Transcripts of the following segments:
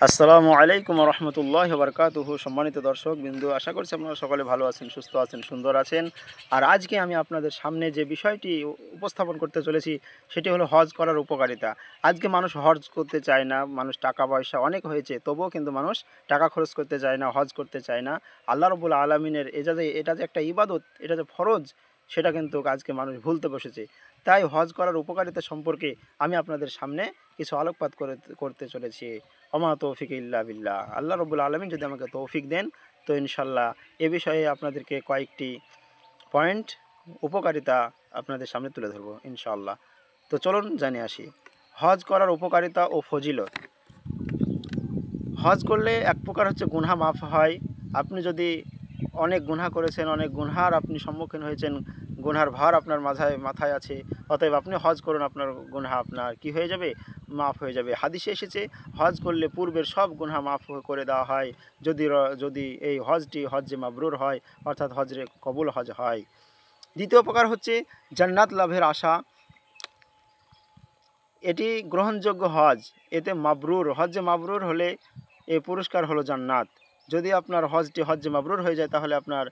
আসসালামু আলাইকুম রহমতুল্লাহ বারকাতুহু। সম্মানিত দর্শক বিন্দু, আশা করছি আপনারা সকলে ভালো আছেন, সুস্থ আছেন, সুন্দর আছেন। আর আজকে আমি আপনাদের সামনে যে বিষয়টি উপস্থাপন করতে চলেছি সেটি হলো হজ করার উপকারিতা। আজকে মানুষ হজ করতে চায় না, মানুষ টাকা পয়সা অনেক হয়েছে, তবুও কিন্তু মানুষ টাকা খরচ করতে চায় না, হজ করতে চায় না। আল্লাহ রব্বুল আলমিনের এটা যে একটা ইবাদত, এটা যে ফরজ, সেটা কিন্তু আজকে মানুষ ভুলতে বসেছে। তাই হজ করার উপকারিতা সম্পর্কে আমি আপনাদের সামনে কিছু আলোকপাত করতে চলেছি। অমা তৌফিক ইল্লা বিল্লাহ। আল্লাহ রব্বুল আলমিন যদি আমাকে তৌফিক দেন, তো ইনশাল্লাহ এ বিষয়ে আপনাদেরকে কয়েকটি পয়েন্ট উপকারিতা আপনাদের সামনে তুলে ধরবো ইনশাল্লাহ। তো চলুন জানিয়ে আসি হজ করার উপকারিতা ও ফজিলত। হজ করলে এক প্রকার হচ্ছে গুনহা মাফ হয়। আপনি যদি অনেক গুনহা করেছেন, অনেক গুনহার আপনি সম্মুখীন হয়েছেন, গুনহার ভার আপনার মাথায় আছে, অতএব আপনি হজ করুন, আপনার গুনহা আপনার কি হয়ে যাবে, মাফ হয়ে যাবে। হাদিসে এসেছে হজ করলে পূর্বের সব গুনহা মাফ করে দেওয়া হয়, যদি এই হজে মাবরুর হয়, অর্থাৎ হজরে কবুল হজ হয়। দ্বিতীয় প্রকার হচ্ছে জান্নাত লাভের আশা। এটি গ্রহণযোগ্য হজ, এতে হজে মাবরুর হলে এ পুরস্কার হলো জান্নাত। যদি আপনার হজে মাবরুর হয়ে যায়, তাহলে আপনার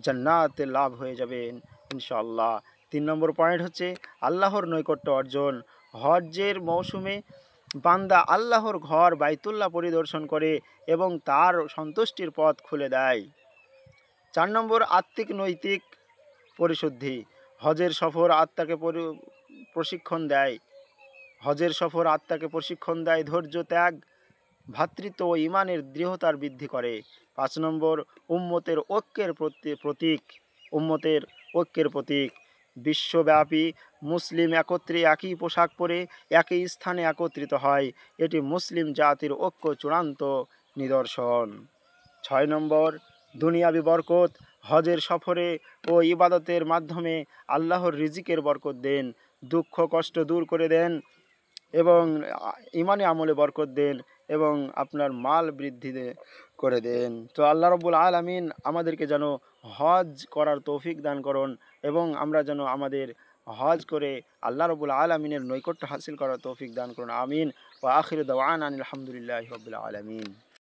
জান্নাতে লাভ হয়ে যাবে ইনশাআল্লাহ। 3 নম্বর পয়েন্ট হচ্ছে আল্লাহর নৈকট্য অর্জন। হজের মৌসুমে বান্দা আল্লাহর ঘর বাইতুল্লাহ পরিদর্শন করে এবং তার সন্তুষ্টির পথ খুলে দেয়। 4 নম্বর আত্মিক নৈতিক পরিশুদ্ধি। হজের সফর আত্মাকে প্রশিক্ষণ দেয়। প্রশিক্ষণ দেয় ধৈর্য, ত্যাগ, ভ্রাতৃত্ব ও ইমানের দৃঢ়তার বৃদ্ধি করে। 5 নম্বর উম্মতের ঐক্যের প্রতীক। বিশ্বব্যাপী মুসলিম একত্রে একই পোশাক পরে একই স্থানে একত্রিত হয়, এটি মুসলিম জাতির ঐক্য চূড়ান্ত নিদর্শন। 6 নম্বর দুনিয়াবি বরকত। হজের সফরে ও ইবাদতের মাধ্যমে আল্লাহর রিজিকের বরকত দেন, দুঃখ কষ্ট দূর করে দেন এবং ইমানে আমলে বরকত দেন এবং আপনার মাল বৃদ্ধি করে দেন। তো আল্লাহ রব্বুল আলামিন আমাদেরকে যেন হজ করার তৌফিক দান করুন এবং আমরা যেন আমাদের হজ করে আল্লাহ রব্বুল আলামিনের নৈকট্য হাসিল করার তৌফিক দান করুন। আমিন। ওয়া আখিরু দাওয়ানা আনিল হামদুলিল্লাহি রাব্বিল আলামিন।